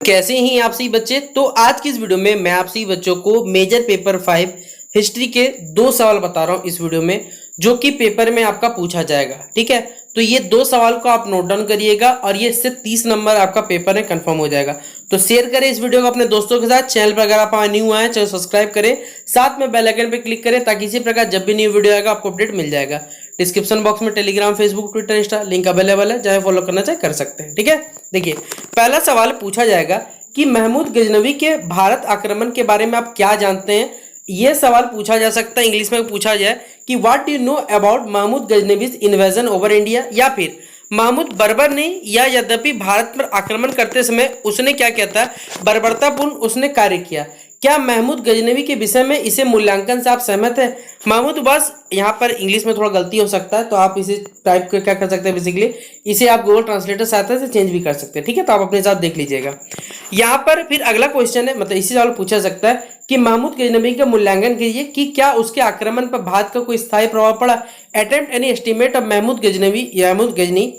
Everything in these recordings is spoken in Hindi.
कैसे हैं आप सभी बच्चे। तो आज की इस वीडियो में मैं आप सभी बच्चों को मेजर पेपर 5 हिस्ट्री के 2 सवाल बता रहा हूं इस वीडियो में, जो कि पेपर में आपका पूछा जाएगा। ठीक है, तो ये 2 सवाल को आप नोट डाउन करिएगा और ये इससे 30 नंबर आपका पेपर में कंफर्म हो जाएगा। तो शेयर करें इस वीडियो को अपने दोस्तों के साथ। चैनल पर अगर आप न्यू आए चैनल सब्सक्राइब करें, साथ में बेल आइकन पर क्लिक करें ताकि इसी प्रकार जब भी न्यू वीडियो आएगा आपको अपडेट मिल जाएगा। डिस्क्रिप्शन बॉक्स में Telegram, Facebook, Twitter, Insta link available है, चाहे फॉलो करना चाहे कर सकते हैं। ठीक है, देखिए पहला सवाल पूछा जाएगा कि महमूद गजनवी के भारत आक्रमण के बारे में आप क्या जानते हैं। यह सवाल पूछा जा सकता है, इंग्लिश में पूछा जाए कि what do you know about Mahmud Ghaznavi's invasion over India, या फिर महमूद बर्बर ने या यद्यपि भारत पर आक्रमण करते समय उसने क्या किया था, बर्बरतापूर्ण उसने कार्य किया। क्या महमूद गजनवी के विषय में इसे मूल्यांकन से आप सहमत है। महमूद, बस यहाँ पर इंग्लिश में थोड़ा गलती हो सकता है तो आप इसे टाइप कर क्या कर सकते हैं, बेसिकली इसे आप गूगल ट्रांसलेटर सहायता से चेंज भी कर सकते हैं। ठीक है, तो आप अपने हिसाब देख लीजिएगा। यहाँ पर फिर अगला क्वेश्चन है, मतलब इसी सवाल पूछा सकता है कि महमूद गजनवी का मूल्यांकन कीजिए कि क्या उसके आक्रमण पर भारत का कोई स्थायी प्रभाव पड़ा। Attempt any estimate of Mahmud Ghazni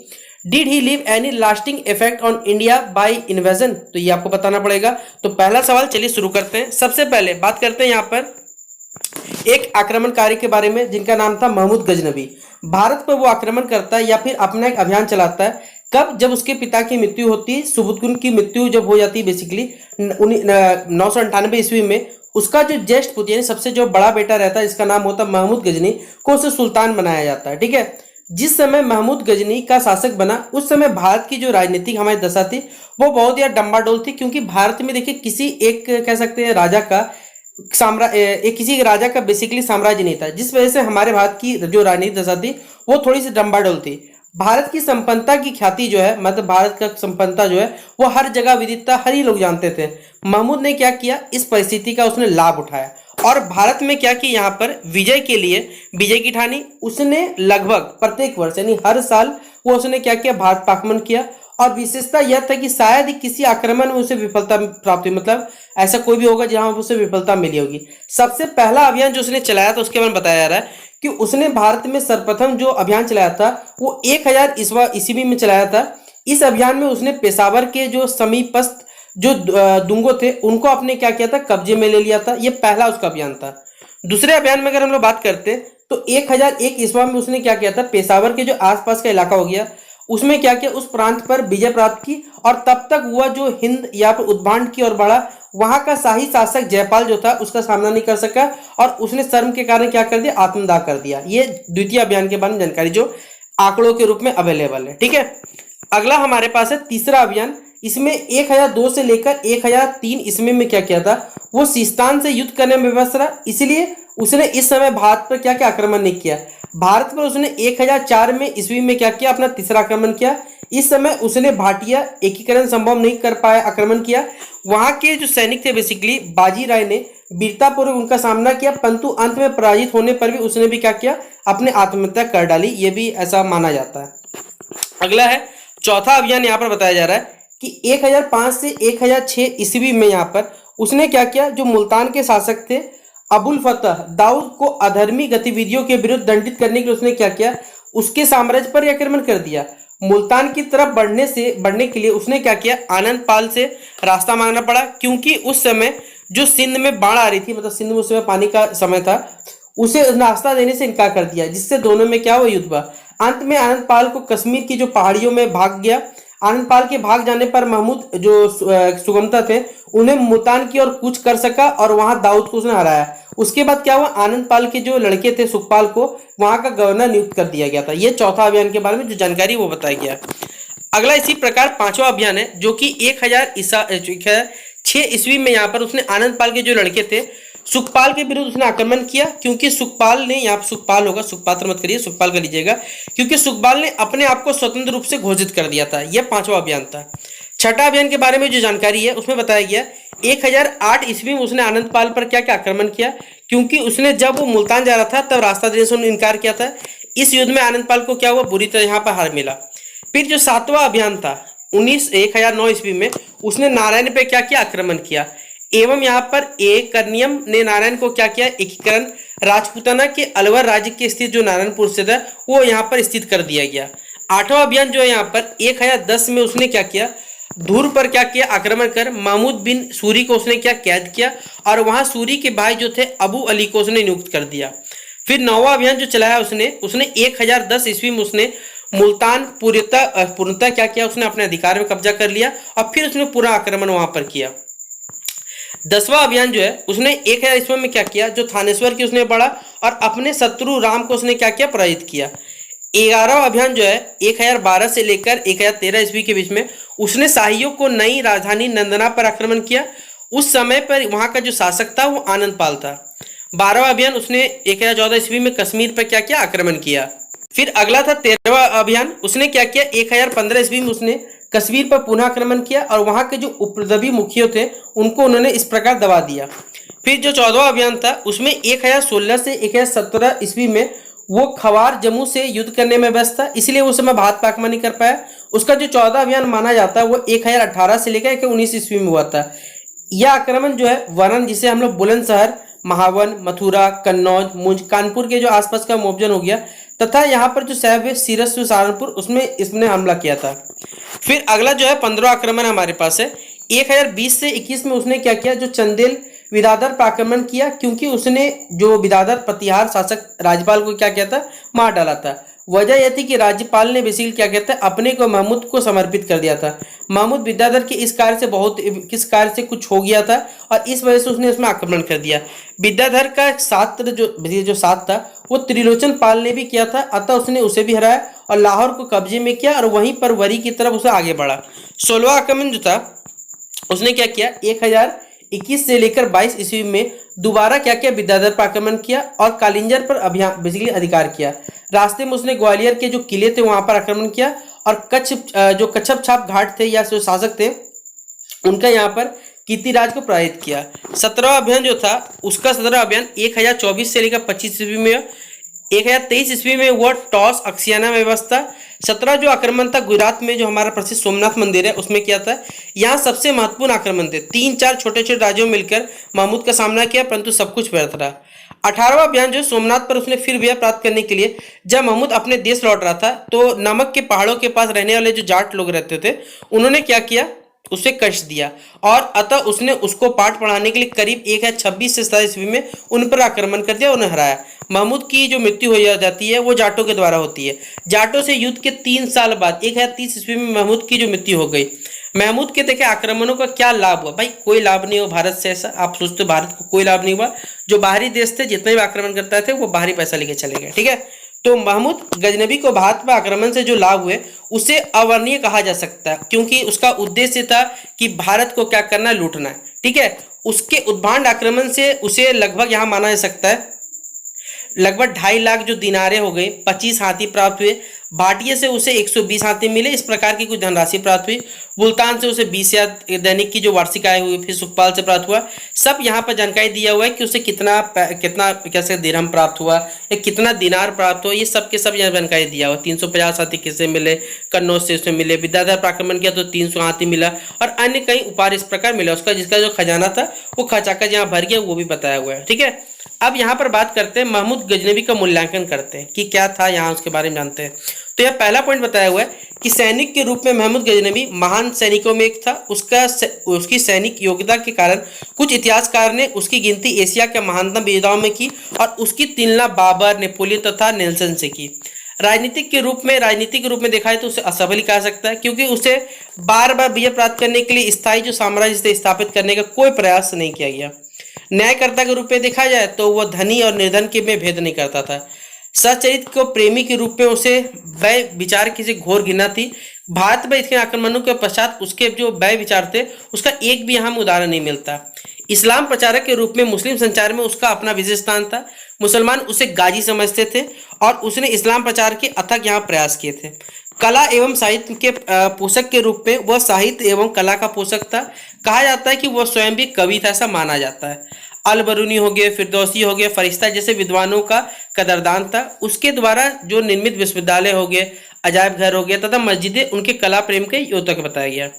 did he leave any lasting effect on India by invasion. तो ये आपको बताना पड़ेगा। तो पहला सवाल चलिए शुरू करते हैं। सबसे पहले बात करते हैं यहाँ पर एक आक्रमणकारी के बारे में जिनका नाम था महमूद गजनवी। भारत पर वो आक्रमण करता है या फिर अपना एक अभियान चलाता है कब, जब उसके पिता की मृत्यु होती है। सुबुतगुन की मृत्यु जब हो जाती है बेसिकली 998 ईस्वी में, उसका जो ज्येष्ठ पुत्र यानी सबसे जो बड़ा बेटा रहता है जिसका नाम होता है महमूद गजनी को उसे सुल्तान बनाया जाता है। ठीक है, जिस समय महमूद गजनी का शासक बना उस समय भारत की जो राजनीतिक हमारी दशा थी वो बहुत ही डंबाडोल थी, क्योंकि भारत में देखिए किसी एक कह सकते हैं राजा का किसी राजा का बेसिकली साम्राज्य नहीं था, जिस वजह से हमारे भारत की जो राजनीतिक दशा थी वो थोड़ी सी डंबाडोल थी। भारत की संपन्नता की ख्याति जो है, मतलब भारत का संपन्नता जो है वो हर जगह विदिता, हर ही लोग जानते थे। महमूद ने क्या किया, इस परिस्थिति का उसने लाभ उठाया और भारत में क्या कि यहाँ पर विजय के लिए विजय की ठानी। उसने लगभग प्रत्येक वर्ष यानी हर साल वो उसने क्या किया, भारत पर आक्रमण किया। और विशेषता यह था कि शायद ही किसी आक्रमण में उसे विफलता प्राप्त हुई, मतलब ऐसा कोई भी होगा जहां उसे विफलता मिली होगी। सबसे पहला अभियान जो उसने चलाया था उसके बारे में बताया जा रहा है कि उसने भारत में सर्वप्रथम जो अभियान चलाया था वो 1000 ईस्वी में चलाया था। इस अभियान में उसने पेशावर के जो समीपस्थ जो दुंगो थे उनको अपने क्या किया था, कब्जे में ले लिया था। ये पहला उसका अभियान था। दूसरे अभियान में अगर हम लोग बात करते तो 1001 ईस्वी में उसने क्या किया था, पेशावर के जो आसपास का इलाका हो गया उसमें क्या किया, उस प्रांत पर विजय प्राप्त की। और तब तक हुआ जो हिंद या फिर उद्भांड की ओर बढ़ा, वहां का शाही शासक जयपाल जो था उसका सामना नहीं कर सका और उसने शर्म के कारण क्या कर दिया, आत्मदाह कर दिया। ये द्वितीय अभियान के बारे में जानकारी जो आंकड़ों के रूप में अवेलेबल है। ठीक है, अगला हमारे पास है तीसरा अभियान। इसमें 1002 से लेकर 1003 ईस्वी में क्या किया था, वो सिस्तान से युद्ध करने में विवश रहा, इसलिए उसने इस समय भारत पर क्या क्या आक्रमण नहीं किया। भारत पर उसने 1004 में ईस्वी में क्या किया, अपना तीसरा आक्रमण किया। इस समय उसने भाटिया एकीकरण संभव नहीं कर पाया, आक्रमण किया। वहां के जो सैनिक थे बेसिकली बाजी राय ने वीरतापूर्वक उनका सामना किया, परंतु अंत में पराजित होने पर भी उसने भी क्या किया, अपने आत्महत्या कर डाली। ये भी ऐसा माना जाता है। अगला है चौथा अभियान। यहाँ पर बताया जा रहा है कि 1005 से 1006 ईस्वी में यहाँ पर उसने क्या किया, जो मुल्तान के शासक थे अबुल फतह दाऊद को अधर्मी गतिविधियों के विरुद्ध दंडित करने के लिए उसने क्या किया, उसके साम्राज्य पर आक्रमण कर दिया। मुल्तान की तरफ बढ़ने के लिए उसने क्या किया, आनंद पाल से रास्ता मांगना पड़ा, क्योंकि उस समय जो सिंध में बाढ़ आ रही थी, मतलब सिंध में उस समय पानी का समय था, उसे रास्ता देने से इनकार कर दिया, जिससे दोनों में क्या हुआ, युद्ध हुआ। अंत में आनंद पाल को कश्मीर की जो पहाड़ियों में भाग गया। आनंद पाल के भाग जाने पर महमूद जो सुगमता थे उन्हें मुल्तान की ओर कूच कर सका और वहां दाऊद को उसने हराया। उसके बाद क्या हुआ, आनंद पाल के जो लड़के थे सुखपाल को वहां का गवर्नर नियुक्त कर दिया गया था। ये चौथा अभियान के बारे में जो जानकारी वो बताया गया। अगला इसी प्रकार पांचवा अभियान है जो कि 1006 ईस्वी में यहाँ पर उसने आनंद पाल के जो लड़के थे सुखपाल के विरुद्ध उसने आक्रमण किया, क्योंकि सुखपाल ने, यहाँ सुखपाल होगा, सुखपात्र मत करिए, सुखपाल कर लीजिएगा, क्योंकि सुखपाल ने अपने आप को स्वतंत्र रूप से घोषित कर दिया था। यह पांचवा अभियान था। छठा अभियान के बारे में जो जानकारी है उसमें बताया गया 1008 ईस्वी में उसने आनंद पाल पर क्या क्या आक्रमण किया, क्योंकि उसने जब वो मुल्तान जा रहा था तब रास्ता देने से इनकार किया था। इस युद्ध में आनंद पाल को क्या हुआ, बुरी तरह यहाँ पर हार मिला। फिर जो सातवां अभियान था 1009 ईस्वी में उसने नारायण पे क्या किया, आक्रमण किया। एवं यहाँ पर कर्नियम ने नारायण को क्या किया, एकीकरण राजपूताना के अलवर राज्य के स्थित जो नारायणपुर स्थित है वो यहाँ पर स्थित कर दिया गया। आठवां अभियान जो है यहाँ पर 1010 में उसने क्या किया, धूर पर क्या किया, आक्रमण कर महमूद बिन सूरी को उसने क्या कैद किया और वहां सूरी के भाई जो थे अबू अली को उसने नियुक्त कर दिया। फिर नौवां अभियान जो चलाया उसने 1010 ईस्वी में उसने मुल्तान पूर्णतः क्या किया, उसने अपने अधिकार में कब्जा कर लिया और फिर उसने पूरा आक्रमण वहां पर किया। 10वां अभियान जो है उसने 1000 ईस्वी में क्या किया, जो थानेश्वर की उसने बढ़ा और अपने शत्रु राम को उसने क्या किया, पराजित किया। 11वां अभियान जो है 1012 से लेकर 1013 ईस्वी के बीच में उसने शाहियों को नई राजधानी नंदना पर आक्रमण किया। उस समय पर वहां का जो शासक था वो आनंद पाल था। 12वां अभियान उसने 1014 ईस्वी में कश्मीर पर क्या किया, आक्रमण किया। फिर अगला था 13वां अभियान, उसने क्या किया, 1015 ईस्वी में उसने कश्मीर पर पुनः आक्रमण किया और वहां के जो उपद्रवी मुखिया थे उनको उन्होंने इस प्रकार दबा दिया। फिर जो 14वां अभियान था उसमें 1016 से 1017 ईस्वी में वो खवार जम्मू से युद्ध करने में व्यस्त था, इसलिए उस समय भारत पर आक्रमण नहीं कर पाया। उसका जो 14वां अभियान माना जाता है वो 1018 से लेकर 1019 ईस्वी में हुआ था। यह आक्रमण जो है वरन जिसे हम लोग बुलंदशहर, महावन, मथुरा, कन्नौज, मुंज, कानपुर के जो आसपास का मुआवजन हो गया तथा यहाँ पर जो शहर है सीरस सहारनपुर उसमें इसने हमला किया था। फिर अगला जो है 15वां आक्रमण हमारे पास है 1020 से 21 में उसने क्या किया, जो चंदेल विदादर पर आक्रमण किया, क्योंकि उसने जो विदादर प्रतिहार शासक राज्यपाल को क्या किया था, मार डाला था। वजह यह थी कि राज्यपाल ने बेसिकली क्या कहता है, अपने को महमूद को समर्पित कर दिया था। महमूद विद्याधर के इस कार्य से कुछ हो गया था और इस वजह से उसने उसमें आक्रमण कर दिया। विद्याधर का छात्र जो साथ था वो त्रिलोचन पाल ने भी किया था, अतः उसने उसे भी हराया और लाहौर को कब्जे में किया और वहीं पर वरी की तरफ उसे आगे बढ़ा। 16वां आक्रमण जो था उसने क्या किया, 1021 से लेकर 22 ईस्वी में दोबारा क्या किया, विद्याधर पर आक्रमण किया और कालिंजर पर अभियान बेसिकली अधिकार किया। रास्ते में उसने ग्वालियर के जो किले थे वहां पर आक्रमण किया और जो कच्छप छाप घाट थे या जो शासक थे उनका यहाँ पर कीर्तिराज को पराजित किया। 17वां अभियान जो था उसका 17वां अभियान 1024 से लेकर 25 ईस्वी में, 1023 ईस्वी में हुआ टॉस अक्सियाना में व्यवस्था। 17 जो आक्रमण था गुजरात में जो हमारा प्रसिद्ध सोमनाथ मंदिर है उसमें किया था। यहाँ सबसे महत्वपूर्ण आक्रमण थे, 3-4 छोटे छोटे राज्यों में मिलकर महमूद का सामना किया, परंतु सब कुछ व्यर्थ रहा। 18वां अभियान जो सोमनाथ पर उसने फिर विजय प्राप्त करने के लिए जब महमूद अपने देश लौट रहा था तो नमक के पहाड़ों के पास रहने वाले जो जाट लोग रहते थे उन्होंने क्या किया, उसे कष्ट दिया और अतः उसने उसको पाठ पढ़ाने के लिए करीब 1026 से 27 ईस्वी में उन पर आक्रमण कर दिया, उन्हें हराया। महमूद की जो मृत्यु हो जाती है वो जाटों के द्वारा होती है। जाटों से युद्ध के 3 साल बाद 1030 ईस्वी में महमूद की जो मृत्यु हो गई। महमूद के देखे आक्रमणों का क्या लाभ हुआ, भाई कोई लाभ नहीं हुआ भारत से। ऐसा आप सोचते हो भारत को कोई लाभ नहीं हुआ, जो बाहरी देश थे जितने भी आक्रमण करते थे वो बाहरी पैसा लेके चले गए, ठीक है। तो महमूद गजनबी को भारत पर आक्रमण से जो लाभ हुए उसे अवर्णनीय कहा जा सकता है, क्योंकि उसका उद्देश्य था कि भारत को क्या करना, लूटना है, ठीक है। उसके उद्भांड आक्रमण से उसे लगभग यहाँ माना जा सकता है लगभग 2.5 लाख जो दिनारे हो गए, 25 हाथी प्राप्त हुए। भाटिया से उसे 120 हाथी मिले, इस प्रकार की कुछ धनराशि प्राप्त हुई। मुल्तान से उसे 20,000 दैनिक की जो वार्षिक आय हुई, फिर सुखपाल से प्राप्त हुआ। सब यहाँ पर जानकारी दिया हुआ है कि उसे कितना कैसे दिरहम प्राप्त हुआ या कितना दिनार प्राप्त हुआ, ये सब के सब यहाँ जानकारी दिया हुआ। 350 हाथी किसे मिले, कन्नौज से उसे मिले। विद्याधर पर आक्रमण किया तो 300 हाथी मिला और अन्य कई उपहार इस प्रकार मिला। उसका जिसका जो खजाना था वो खचाखच यहाँ भर गया, वो भी बताया हुआ है, ठीक है। अब यहाँ पर बात करते हैं महमूद गजनबी का मूल्यांकन करते हैं कि क्या था यहाँ, उसके बारे में जानते हैं। तो यह पहला पॉइंट बताया हुआ है कि सैनिक के रूप में महमूद गजनबी महान सैनिकों में एक था। उसकी सैनिक योग्यता के कारण कुछ इतिहासकार ने उसकी गिनती एशिया के महानतम योद्धाओं में की और उसकी तुलना बाबर, नेपोलियन तथा नेल्सन से की। राजनीतिक रूप में देखा है तो उसे असफल ही कहा सकता है, क्योंकि उसे बार बार विजय प्राप्त करने के लिए स्थायी जो साम्राज्य से स्थापित करने का कोई प्रयास नहीं किया गया। न्यायकर्ता के रूप में देखा जाए तो वह धनी और निर्धन के में भेद नहीं करता था। सच्चरित्र को प्रेमी के रूप में उसे व्यय विचार की से घोर घृणा थी। भारत में इसके आक्रमणों के पश्चात उसके जो व्यय विचार थे उसका एक भी अहम उदाहरण नहीं मिलता। इस्लाम प्रचारक के रूप में मुस्लिम संचार में उसका अपना विशेष स्थान था। मुसलमान उसे गाजी समझते थे और उसने इस्लाम प्रचार के अथक यहाँ प्रयास किए थे। कला एवं साहित्य के पोषक के रूप में वह साहित्य एवं कला का पोषक था। कहा जाता है कि वह स्वयं भी कवि था, ऐसा माना जाता है। अल बरूनी हो गए, फिरदौसी हो गए, फरिश्ता जैसे विद्वानों का कदरदान था। उसके द्वारा जो निर्मित विश्वविद्यालय हो गए, अजायब घर हो गए तथा मस्जिदें उनके कला प्रेम के योद्धा को बताया गया।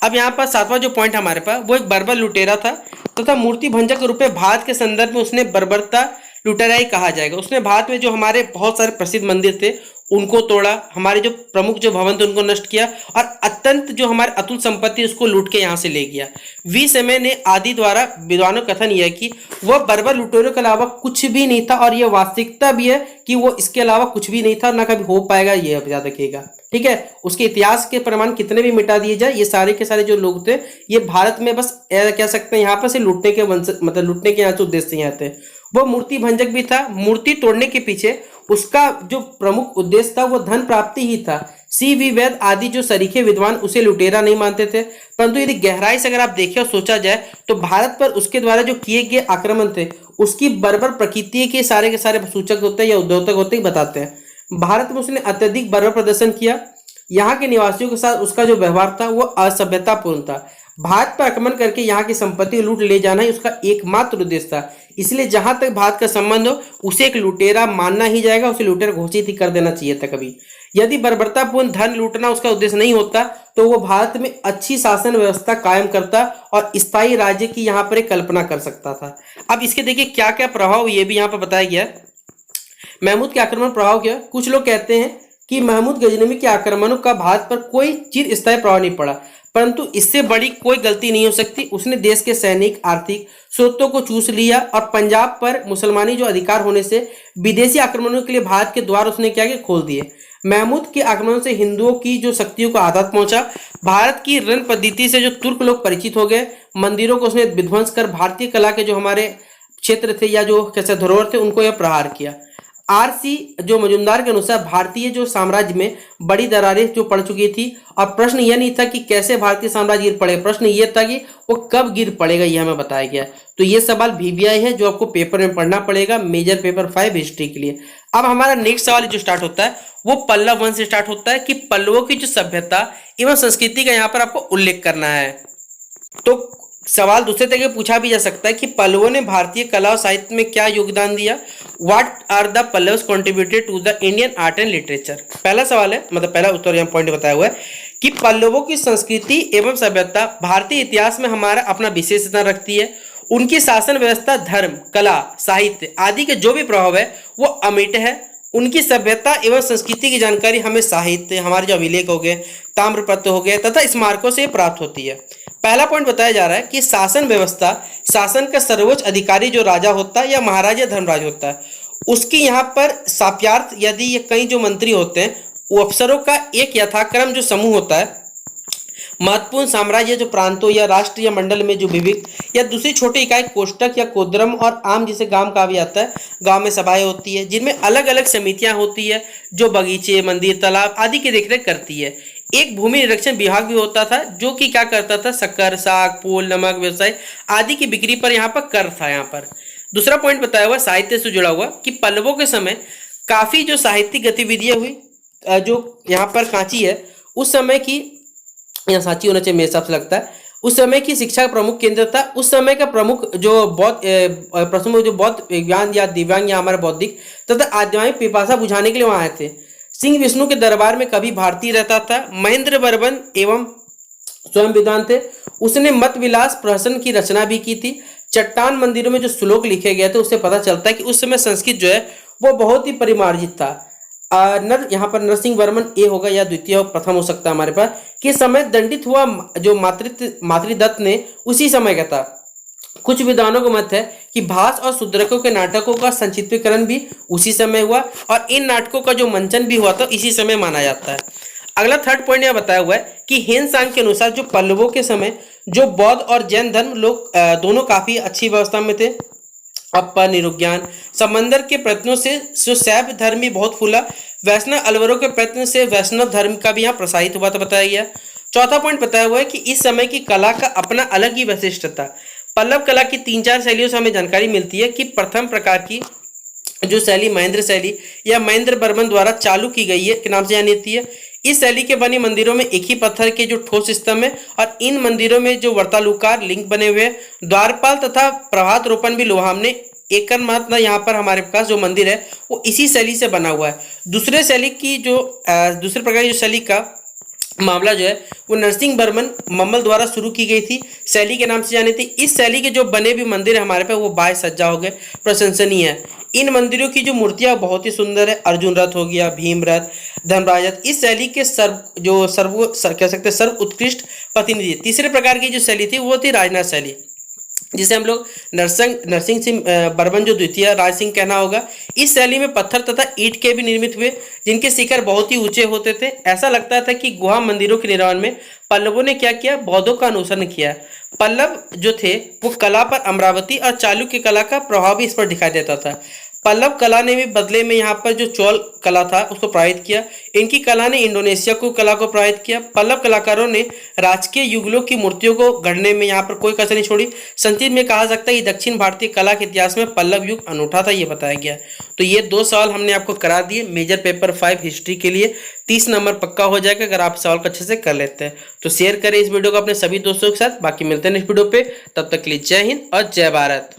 अब यहाँ पर 7वां जो पॉइंट हमारे पास वो एक बर्बर लुटेरा था तथा मूर्ति भंजक के रूप में भारत के संदर्भ में उसने बर्बरता लुटेराई कहा जाएगा। उसने भारत में जो हमारे बहुत सारे प्रसिद्ध मंदिर थे उनको तोड़ा, हमारे जो प्रमुख जो भवन थे उनको नष्ट किया, और अत्यंत जो हमारे अतुल संपत्ति उसको लूट के यहाँ से ले गया। वी समय ने आदि द्वारा विद्वानों का कथन यह है कि वह बर्बर लुटेरों के अलावा कुछ भी नहीं था, और यह वास्तविकता भी है कि वो इसके अलावा कुछ भी नहीं था, ना कभी हो पाएगा, ये अब याद रखिएगा। ठीक है, उसके इतिहास के प्रमाण कितने भी मिटा दिए जाए, ये सारे के सारे जो लोग थे ये भारत में बस कह सकते हैं यहाँ पर से लूटने के मतलब लूटने के यहाँ से उद्देश्य से यहाँ थे। वो मूर्ति भंजक भी था। मूर्ति तोड़ने के पीछे उसका जो प्रमुख उद्देश्य था वो धन प्राप्ति ही था। सी वी वैद आदि जो सरीखे विद्वान उसे लुटेरा नहीं मानते थे, परंतु यदि गहराई से अगर आप देखें और सोचा जाए तो भारत पर उसके द्वारा जो किए गए आक्रमण थे उसकी बर्बर प्रकृति के सारे सूचक होते हैं या उद्योतक होते ही बताते हैं। भारत में उसने अत्यधिक बर्बर प्रदर्शन किया। यहाँ के निवासियों के साथ उसका जो व्यवहार था वो असभ्यतापूर्ण था। भारत पर आक्रमण करके यहाँ की संपत्ति लूट ले जाना ही उसका एकमात्र उद्देश्य था। इसलिए जहां तक भारत का संबंध हो उसे एक लुटेरा मानना ही जाएगा, उसे लुटेरा घोषित ही कर देना चाहिए था कभी। यदि बर्बरतापूर्ण धन लूटना उसका उद्देश्य नहीं होता तो वो भारत में अच्छी शासन व्यवस्था कायम करता और स्थायी राज्य की यहाँ पर एक कल्पना कर सकता था। अब इसके देखिए क्या क्या प्रभाव ये भी यहाँ पर बताया गया। महमूद के आक्रमण प्रभाव क्या? कुछ लोग कहते हैं कि महमूद गजनवी के आक्रमणों का भारत पर कोई चिर स्थायी प्रभाव नहीं पड़ा, परंतु इससे बड़ी कोई गलती नहीं हो सकती। उसने देश के सैनिक आर्थिक स्रोतों को चूस लिया और पंजाब पर मुसलमानी जो अधिकार होने से विदेशी आक्रमणों के लिए भारत के द्वार उसने क्या किया, खोल दिए। महमूद के आक्रमणों से हिंदुओं की जो शक्तियों को आघात पहुंचा। भारत की रण पद्धति से जो तुर्क लोग परिचित हो गए। मंदिरों को उसने विध्वंस कर भारतीय कला के जो हमारे क्षेत्र थे या जो कैसे धरोहर थे उनको यह प्रहार किया। आरसी जो मजुमदार के अनुसार भारतीय जो साम्राज्य में बड़ी दरारें जो पड़ चुकी थी, और प्रश्न यह नहीं था कि कैसे भारतीय साम्राज्य गिर पड़ेगा, प्रश्न यह था कि वो कब गिर पड़ेगा, यह हमें बताया गया। तो ये सवाल VVI है जो आपको पेपर में पढ़ना पड़ेगा मेजर पेपर 5 हिस्ट्री के लिए। अब हमारा नेक्स्ट सवाल जो स्टार्ट होता है वो पल्लव वंश से स्टार्ट होता है कि पल्लवों की जो सभ्यता एवं संस्कृति का यहाँ पर आपको उल्लेख करना है। तो सवाल दूसरे तरीके पूछा भी जा सकता है कि पल्लवों ने भारतीय कला और साहित्य में क्या योगदान दिया। What are the Pallavs contributed to the Indian art and literature. पहला सवाल है, मतलब पहला उत्तर यहाँ पॉइंट बताया हुआ है कि पल्लवों की संस्कृति एवं सभ्यता भारतीय इतिहास में हमारा अपना विशेष स्थान रखती है। उनकी शासन व्यवस्था, धर्म, कला, साहित्य आदि के जो भी प्रभाव है वो अमिट है। उनकी सभ्यता एवं संस्कृति की जानकारी हमें साहित्य, हमारे जो अभिलेख हो गए, ताम्रपत्र हो गए तथा स्मारकों से प्राप्त होती है। पहला पॉइंट बताया जा रहा है कि शासन व्यवस्था, शासन का सर्वोच्च अधिकारी जो राजा होता है या महाराजा धर्मराज होता है, उसकी यहाँ पर साप्यार्थ यदि ये कई जो मंत्री होते हैं वो अफसरों का एक यथाक्रम जो समूह होता है, महत्वपूर्ण साम्राज्य जो प्रांतों या राष्ट्र या मंडल में जो विविध या दूसरी छोटी इकाई कोष्टक या कोद्रम और आम जिसे गांव कहा भी आता है, गांव में सभाएं होती है जिनमें अलग अलग समितियां होती है जो बगीचे, मंदिर, तालाब आदि की देखरेख करती है। एक भूमि निरीक्षण विभाग भी होता था जो कि क्या करता था, शक्कर, साग, फूल, नमक व्यवसाय आदि की बिक्री पर यहाँ पर कर था। यहाँ पर दूसरा पॉइंट बताया हुआ साहित्य से जुड़ा हुआ कि पल्लवों के समय काफी जो साहित्यिक गतिविधियां हुई। जो यहाँ पर कांची है उस समय की, यहाँ सांची होना चाहिए मेरे हिसाब से लगता है, उस समय की शिक्षा का प्रमुख केंद्र था। उस समय का प्रमुख जो बौद्ध विज्ञान या दिव्यांग या हमारे बौद्धिक तथा आध्यात्मिक पिपासा बुझाने के लिए वहां आए थे। सिंह विष्णु के दरबार में कभी भारतीय रहता था। महेंद्र बर्मन एवं स्वयं विद्वान थे। उसने मत विलास प्रहसन की रचना भी की थी। चट्टान मंदिरों में जो श्लोक लिखे गए थे उससे पता चलता है कि उस समय संस्कृत जो है वो बहुत ही परिमार्जित था। यहाँ पर नरसिंह वर्मन ए होगा या द्वितीय प्रथम हो सकता है हमारे पास, कि समय दंडित हुआ जो मातृदत्त ने उसी समय का था। कुछ विद्वानों का मत है कि भास और शूद्रकों के नाटकों का संक्षिप्तीकरण भी उसी समय हुआ और इन नाटकों का जो मंचन भी हुआ था इसी समय माना जाता है। अगला थर्ड पॉइंट यह बताया हुआ है कि हेन सांग के अनुसार जो पल्लवों के समय जो बौद्ध और जैन धर्म लोग दोनों काफी अच्छी व्यवस्था में थे। अपर निरुज्ञान समंदर के प्रयत्नों से जो शैव धर्म भी बहुत फूला। वैष्णव अलवरों के प्रयत्न से वैष्णव धर्म का भी यहाँ प्रसारित हुआ था बताया गया। चौथा पॉइंट बताया हुआ है कि इस समय की कला का अपना अलग ही वैशिष्ट था। पल्लव कला की 3-4 शैलियों से हमें जानकारी मिलती है कि प्रथम प्रकार की जो शैली महेंद्र शैली या महेंद्र बर्मन द्वारा चालू की गई है के नाम से जानी जाती है। इस शैली के बने मंदिरों में एक ही पत्थर के जो ठोस स्तंभ है और इन मंदिरों में जो वर्तालुकार लिंक बने हुए हैं। द्वारपाल तथा प्रभात रोपण भी लोहा हमने एकमात्र यहाँ पर हमारे पास जो मंदिर है वो इसी शैली से बना हुआ है। दूसरे प्रकार की जो शैली का मामला जो है वो नरसिंह वर्मन मम्मल द्वारा शुरू की गई थी, शैली के नाम से जानी थी। इस शैली के जो बने भी मंदिर है हमारे पे वो बाय सज्जा हो गए, प्रशंसनीय है। इन मंदिरों की जो मूर्तियां बहुत ही सुंदर है, अर्जुन रथ हो गया, भीम रथ, धर्मराज रथ, इस शैली के कह सकते हैं सर्व उत्कृष्ट प्रतिनिधि। तीसरे प्रकार की जो शैली थी वो थी राजनाथ शैली, जिसे हम लोग नरसिंह सिंह बर्मन जो द्वितीय राज सिंह कहना होगा। इस शैली में पत्थर तथा ईंट के भी निर्मित हुए, जिनके शिखर बहुत ही ऊंचे होते थे। ऐसा लगता था कि गुहा मंदिरों के निर्माण में पल्लवों ने क्या किया, बौद्धों का अनुसरण किया। पल्लव जो थे वो कला पर अमरावती और चालुक्य कला का प्रभाव भी इस पर दिखाई देता था। पल्लव कला ने भी बदले में यहाँ पर जो चोल कला था उसको प्रभावित किया। इनकी कला ने इंडोनेशिया को कला को प्रभावित किया। पल्लव कलाकारों ने राजकीय युगलों की मूर्तियों को गढ़ने में यहाँ पर कोई कसर नहीं छोड़ी। संक्षिप्त में कहा सकता है कि दक्षिण भारतीय कला के इतिहास में पल्लव युग अनूठा था, ये बताया गया। तो ये 2 सवाल हमने आपको करा दिए मेजर पेपर 5 हिस्ट्री के लिए। 30 नंबर पक्का हो जाएगा अगर आप सवाल को अच्छे से कर लेते हैं। तो शेयर करें इस वीडियो को अपने सभी दोस्तों के साथ। बाकी मिलते हैं नेक्स्ट वीडियो पे, तब तक के लिए जय हिंद और जय भारत।